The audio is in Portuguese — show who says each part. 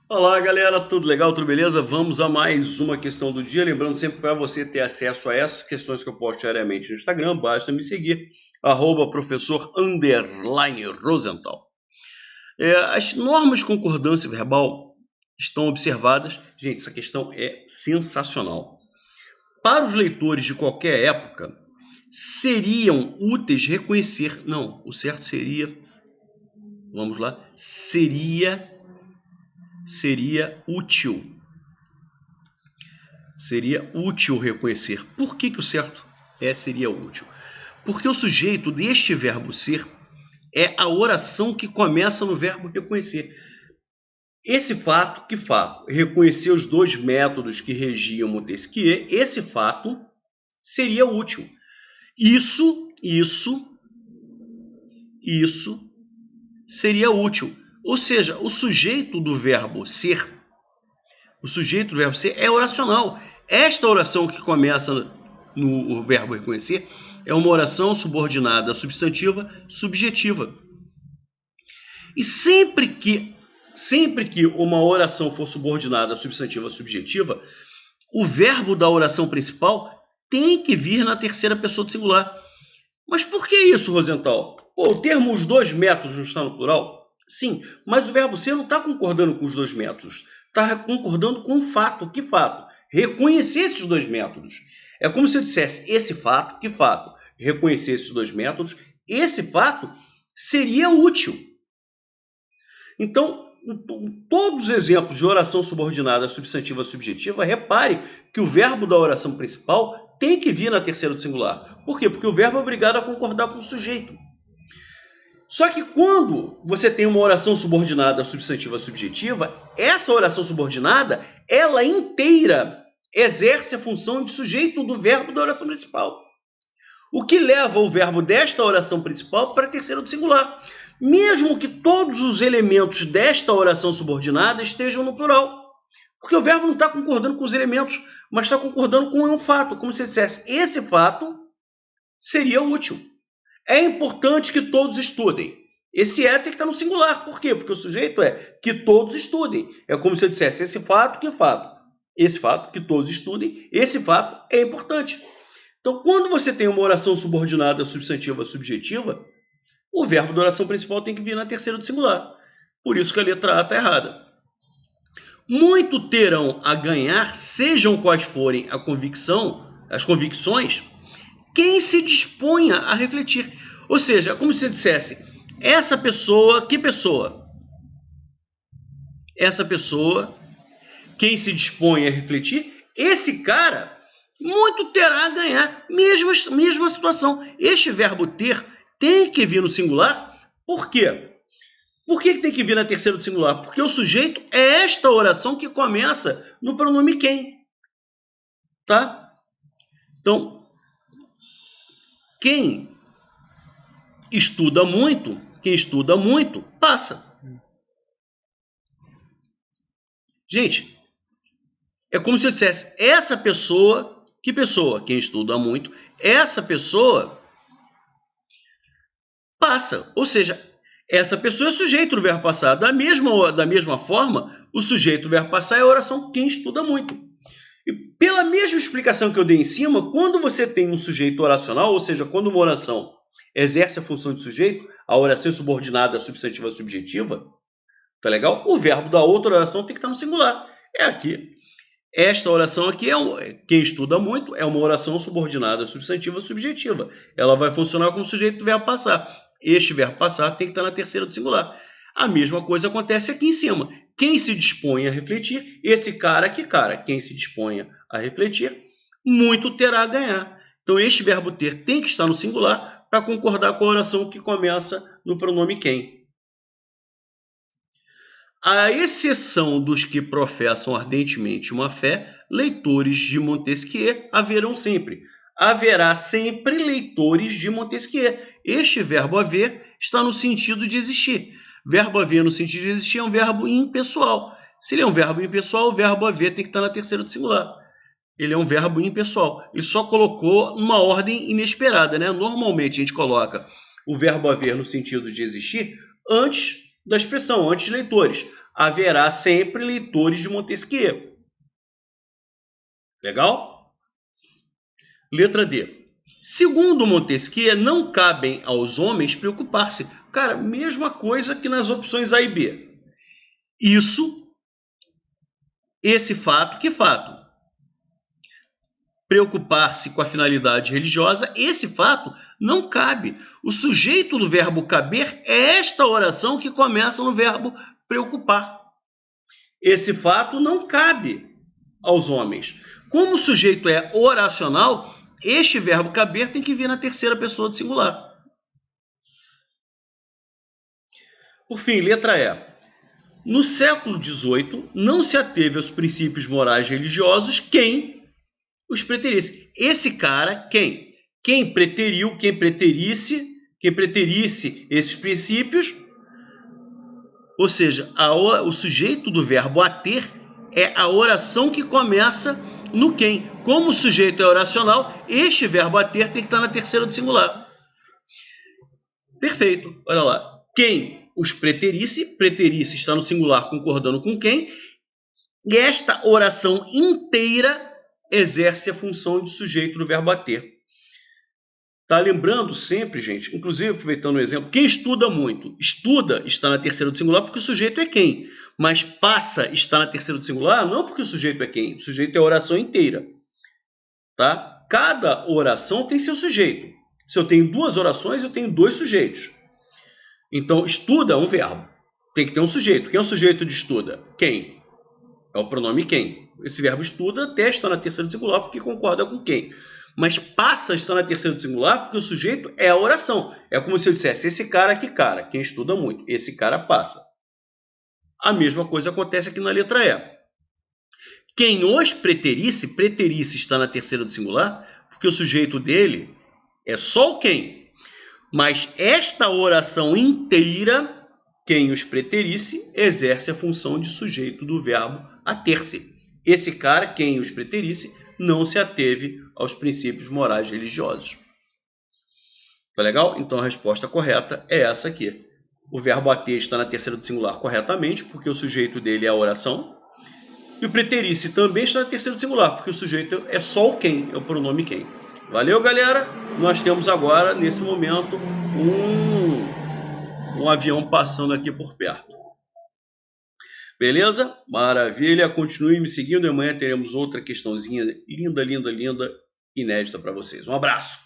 Speaker 1: Olá, galera, tudo legal, tudo beleza? Vamos a mais uma questão do dia. Lembrando sempre para você ter acesso a essas questões que eu posto diariamente no Instagram, basta me seguir, @professor_Rosenthal. As normas de concordância verbal estão observadas. Gente, essa questão é sensacional. Para os leitores de qualquer época, seriam úteis reconhecer. Não, o certo seria. Vamos lá. Seria útil. Seria útil reconhecer. Por que o certo seria útil? Porque o sujeito deste verbo ser é a oração que começa no verbo reconhecer. Esse fato, que fato? Reconhecer os dois métodos que regiam Montesquieu, esse fato seria útil. Isso seria útil. Ou seja, o sujeito do verbo ser é oracional. Esta oração que começa no verbo reconhecer é uma oração subordinada substantiva subjetiva. E sempre que uma oração for subordinada substantiva subjetiva, o verbo da oração principal tem que vir na terceira pessoa do singular. Mas por que isso, Rosenthal? O termo os dois métodos não está no plural? Sim, mas o verbo ser não está concordando com os dois métodos. Está concordando com o fato. Que fato? Reconhecer esses dois métodos. É como se eu dissesse esse fato, que fato? Reconhecer esses dois métodos. Esse fato seria útil. Então, todos os exemplos de oração subordinada substantiva subjetiva, repare que o verbo da oração principal tem que vir na terceira do singular. Por quê? Porque o verbo é obrigado a concordar com o sujeito. Só que quando você tem uma oração subordinada substantiva subjetiva, essa oração subordinada, ela inteira exerce a função de sujeito do verbo da oração principal. O que leva o verbo desta oração principal para a terceira do singular. Mesmo que todos os elementos desta oração subordinada estejam no plural. Porque o verbo não está concordando com os elementos, mas está concordando com um fato. Como se dissesse, esse fato seria útil. É importante que todos estudem. Esse tem que estar no singular. Por quê? Porque o sujeito é que todos estudem. É como se eu dissesse, esse fato, que fato? Esse fato, que todos estudem, esse fato é importante. Então, quando você tem uma oração subordinada substantiva subjetiva, o verbo da oração principal tem que vir na terceira do singular. Por isso que a letra A está errada. Muito terão a ganhar, sejam quais forem as convicções, quem se disponha a refletir. Ou seja, como se você dissesse, essa pessoa, que pessoa? Essa pessoa, quem se dispõe a refletir, esse cara, muito terá a ganhar. Mesma situação. Este verbo ter tem que vir no singular. Por quê? Por que tem que vir na terceira do singular? Porque o sujeito é esta oração que começa no pronome quem. Tá? Então, quem estuda muito, passa. Gente, é como se eu dissesse, essa pessoa, que pessoa? Quem estuda muito, essa pessoa passa. Ou seja, essa pessoa é sujeito do verbo passar. Da mesma forma, o sujeito do verbo passar é a oração quem estuda muito. E pela mesma explicação que eu dei em cima, quando você tem um sujeito oracional, ou seja, quando uma oração exerce a função de sujeito, a oração subordinada substantiva subjetiva, tá legal? O verbo da outra oração tem que estar no singular. É aqui. Esta oração aqui quem estuda muito, é uma oração subordinada substantiva subjetiva. Ela vai funcionar como sujeito do verbo passar. Este verbo passar tem que estar na terceira do singular. A mesma coisa acontece aqui em cima. Quem se dispõe a refletir, esse cara, quem se dispõe a refletir, muito terá a ganhar. Então, este verbo ter tem que estar no singular para concordar com a oração que começa no pronome quem. À exceção dos que professam ardentemente uma fé, leitores de Montesquieu haverão sempre. Haverá sempre leitores de Montesquieu. Este verbo haver está no sentido de existir. Verbo haver no sentido de existir é um verbo impessoal. Se ele é um verbo impessoal, o verbo haver tem que estar na terceira do singular. Ele é um verbo impessoal. Ele só colocou uma ordem inesperada, né? Normalmente a gente coloca o verbo haver no sentido de existir antes da expressão, antes de leitores. haverá sempre leitores de Montesquieu. Legal? Letra D. Segundo Montesquieu, não cabem aos homens preocupar-se. Cara, mesma coisa que nas opções A e B. Esse fato, que fato? Preocupar-se com a finalidade religiosa, esse fato não cabe. O sujeito do verbo caber é esta oração que começa no verbo preocupar. Esse fato não cabe aos homens. Como o sujeito é oracional, este verbo caber tem que vir na terceira pessoa do singular. Por fim, letra E. No século XVIII, não se ateve aos princípios morais religiosos quem os preterisse. Esse cara, quem? Quem preterisse esses princípios, ou seja, o sujeito do verbo ater é a oração que começa no quem. Como o sujeito é oracional, este verbo ater tem que estar na terceira do singular. Perfeito, olha lá. Quem os preterisse está no singular concordando com quem, e esta oração inteira exerce a função de sujeito do verbo ater. Tá lembrando sempre, gente, inclusive aproveitando o exemplo, quem estuda muito, estuda está na terceira do singular porque o sujeito é quem, mas passa está na terceira do singular não porque o sujeito é quem, o sujeito é a oração inteira. Tá? Cada oração tem seu sujeito. Se eu tenho duas orações, eu tenho dois sujeitos. Então, estuda é um verbo. Tem que ter um sujeito. Quem é o sujeito de estuda? Quem? É o pronome quem. Esse verbo estuda até está na terceira do singular porque concorda com quem. Mas passa está na terceira do singular porque o sujeito é a oração. É como se eu dissesse, esse cara, que cara? Quem estuda muito. Esse cara passa. A mesma coisa acontece aqui na letra E. Quem os preterisse está na terceira do singular porque o sujeito dele é só o quem. Mas esta oração inteira, quem os preterisse, exerce a função de sujeito do verbo ater-se. Esse cara, quem os preterisse, não se ateve aos princípios morais religiosos. Tá legal? Então a resposta correta é essa aqui. O verbo ater está na terceira do singular corretamente, porque o sujeito dele é a oração. E o preterisse também está na terceira do singular, porque o sujeito é só o quem, é o pronome quem. Valeu, galera? Nós temos agora, nesse momento, um avião passando aqui por perto. Beleza? Maravilha. Continue me seguindo. Amanhã teremos outra questãozinha linda, linda, linda, inédita para vocês. Um abraço.